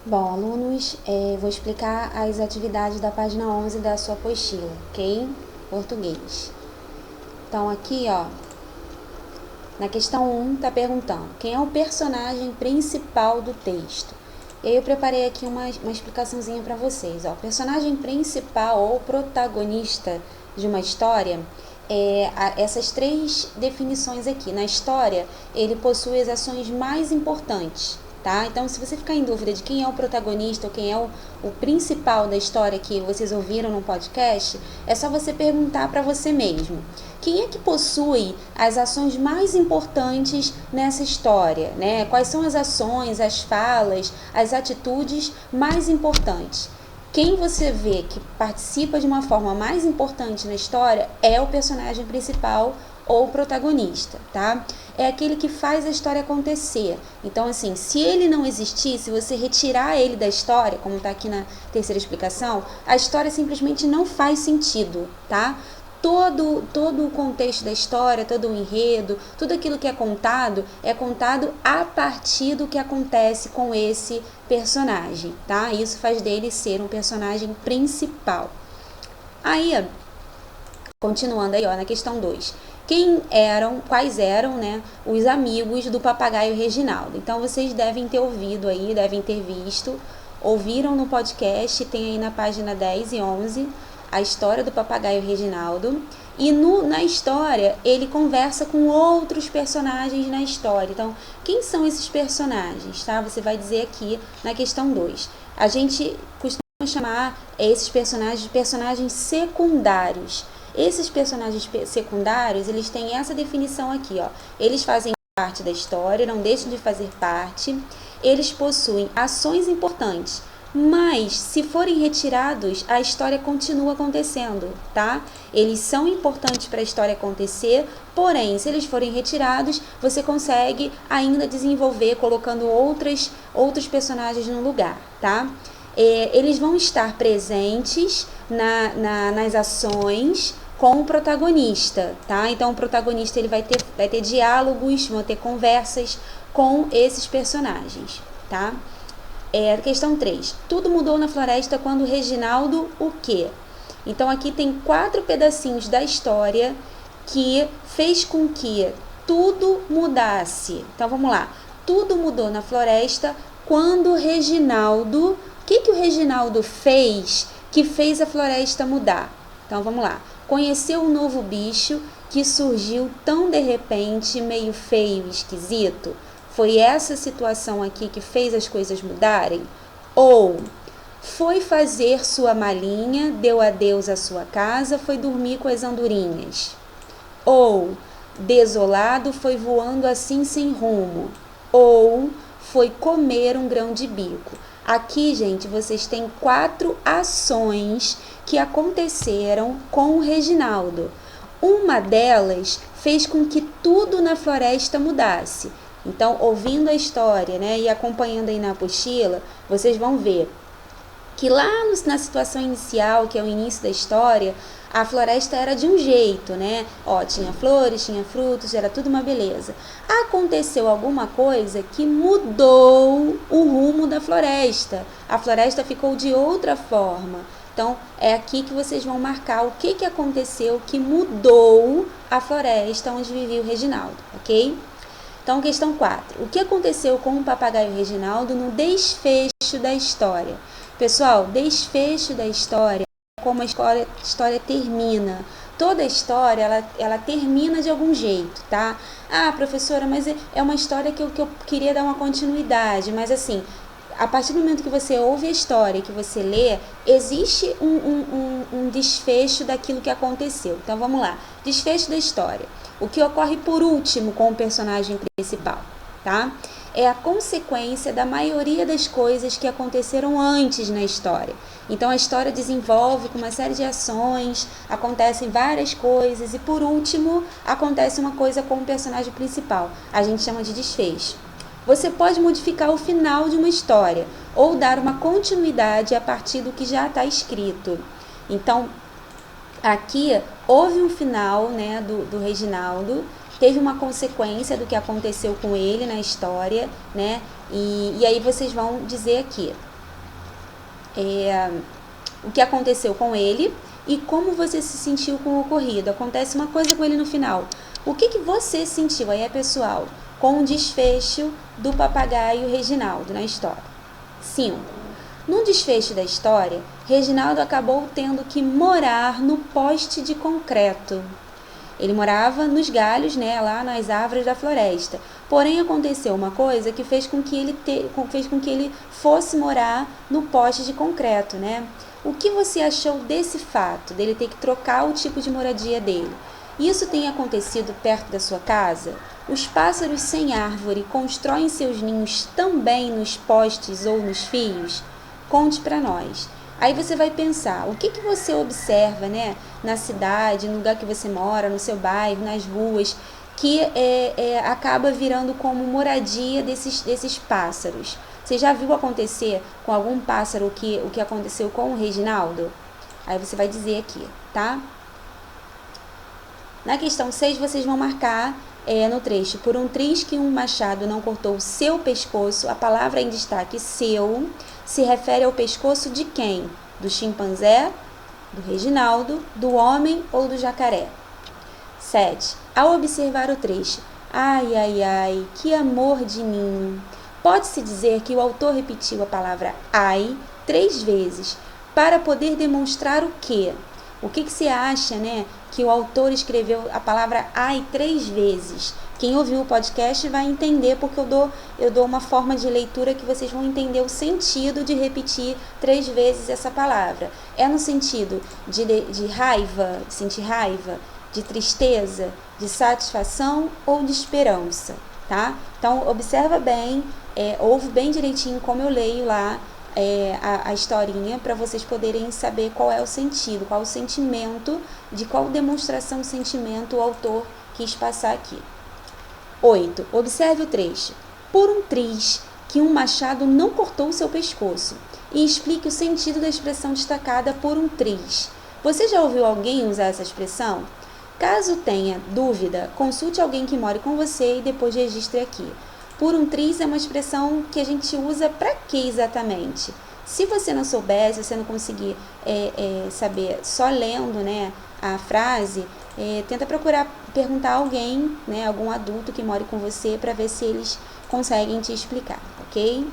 Bom, alunos, vou explicar as atividades da página 11 da sua apostila, ok? Português. Então, aqui, ó, na questão 1, tá perguntando quem é o personagem principal do texto. E aí eu preparei aqui uma explicaçãozinha para vocês, ó. O personagem principal ou protagonista de uma história essas três definições aqui. Na história, ele possui as ações mais importantes, tá? Então, se você ficar em dúvida de quem é o protagonista ou quem é o principal da história que vocês ouviram no podcast, é só você perguntar para você mesmo. Quem é que possui as ações mais importantes nessa história, né? Quais são as ações, as falas, as atitudes mais importantes? Quem você vê que participa de uma forma mais importante na história é o personagem principal ou protagonista, tá? É aquele que faz a história acontecer. Então, assim, se ele não existir, se você retirar ele da história, como tá aqui na terceira explicação, a história simplesmente não faz sentido, tá? Todo o contexto da história, todo o enredo, tudo aquilo que é contado a partir do que acontece com esse personagem, tá? Isso faz dele ser um personagem principal. Aí, continuando aí, ó, na questão 2. Quais eram, né, os amigos do papagaio Reginaldo? Então, vocês devem ter ouvido aí, devem ter visto, ouviram no podcast, tem aí na página 10 e 11, a história do papagaio Reginaldo. E na história, ele conversa com outros personagens na história. Então, quem são esses personagens, tá? Você vai dizer aqui na questão 2. A gente costuma chamar esses personagens de personagens secundários. Esses personagens secundários, eles têm essa definição aqui, ó. Eles fazem parte da história, não deixam de fazer parte. Eles possuem ações importantes, mas se forem retirados, a história continua acontecendo, tá? Eles são importantes para a história acontecer, porém, se eles forem retirados, você consegue ainda desenvolver colocando outros personagens no lugar, tá? Eles vão estar presentes nas ações com o protagonista, tá? Então, o protagonista ele vai ter diálogos, vão ter conversas com esses personagens, tá? Questão 3. Tudo mudou na floresta quando Reginaldo o quê? Então, aqui tem 4 pedacinhos da história que fez com que tudo mudasse. Então, vamos lá. Tudo mudou na floresta quando Reginaldo... O que o Reginaldo fez que fez a floresta mudar? Então, vamos lá. Conheceu um novo bicho que surgiu tão de repente, meio feio e esquisito? Foi essa situação aqui que fez as coisas mudarem? Ou foi fazer sua malinha, deu adeus à sua casa, foi dormir com as andorinhas? Ou desolado foi voando assim sem rumo? Ou foi comer um grão de bico? Aqui, gente, vocês têm 4 ações que aconteceram com o Reginaldo. Uma delas fez com que tudo na floresta mudasse. Então, ouvindo a história, né, e acompanhando aí na apostila, vocês vão ver que lá na situação inicial, que é o início da história, a floresta era de um jeito, né? Ó, tinha flores, tinha frutos, era tudo uma beleza. Aconteceu alguma coisa que mudou o rumo da floresta. A floresta ficou de outra forma. Então, é aqui que vocês vão marcar o que aconteceu que mudou a floresta onde vivia o Reginaldo, ok? Então, questão 4. O que aconteceu com o papagaio Reginaldo no desfecho da história? Pessoal, desfecho da história é como a história termina. Toda a história, ela termina de algum jeito, tá? Ah, professora, mas é uma história que eu queria dar uma continuidade, mas assim, a partir do momento que você ouve a história, que você lê, existe um desfecho daquilo que aconteceu. Então, vamos lá. Desfecho da história. O que ocorre por último com o personagem principal, tá? É a consequência da maioria das coisas que aconteceram antes na história. Então, a história desenvolve com uma série de ações, acontecem várias coisas e, por último, acontece uma coisa com o personagem principal. A gente chama de desfecho. Você pode modificar o final de uma história ou dar uma continuidade a partir do que já está escrito. Então, aqui houve um final, né, do Reginaldo, teve uma consequência do que aconteceu com ele na história, né? E aí vocês vão dizer aqui. o que aconteceu com ele e como você se sentiu com o ocorrido. Acontece uma coisa com ele no final. O que você sentiu? Aí é pessoal, com o desfecho do papagaio Reginaldo na história. 5. No desfecho da história, Reginaldo acabou tendo que morar no poste de concreto. Ele morava nos galhos, né, lá nas árvores da floresta. Porém, aconteceu uma coisa que fez com que ele fosse morar no poste de concreto, né? O que você achou desse fato, dele ter que trocar o tipo de moradia dele? Isso tem acontecido perto da sua casa? Os pássaros sem árvore constroem seus ninhos também nos postes ou nos fios? Conte para nós. Aí você vai pensar, o que você observa, né, na cidade, no lugar que você mora, no seu bairro, nas ruas, que acaba virando como moradia desses pássaros? Você já viu acontecer com algum pássaro o que aconteceu com o Reginaldo? Aí você vai dizer aqui, tá? Na questão 6, vocês vão marcar no trecho, por um triz que um machado não cortou o seu pescoço, a palavra em destaque seu se refere ao pescoço de quem? Do chimpanzé, do Reginaldo, do homem ou do jacaré? 7. Ao observar o trecho, ai, ai, ai, que amor de ninho, pode-se dizer que o autor repetiu a palavra ai 3 vezes para poder demonstrar o quê? O que você acha, né, que o autor escreveu a palavra ai 3 vezes? Quem ouviu o podcast vai entender, porque eu dou uma forma de leitura que vocês vão entender o sentido de repetir 3 vezes essa palavra. É no sentido de raiva, de sentir raiva, de tristeza, de satisfação ou de esperança, tá? Então, observa bem, ouve bem direitinho como eu leio lá a historinha, para vocês poderem saber qual é o sentido, qual o sentimento, de qual demonstração de sentimento o autor quis passar aqui. 8. Observe o trecho. Por um triz que um machado não cortou o seu pescoço. E explique o sentido da expressão destacada por um triz. Você já ouviu alguém usar essa expressão? Caso tenha dúvida, consulte alguém que more com você e depois registre aqui. Por um triz é uma expressão que a gente usa para quê exatamente? Se você não souber, se você não conseguir saber só lendo, né, a frase, tenta perguntar a alguém, né, algum adulto que more com você, para ver se eles conseguem te explicar, ok?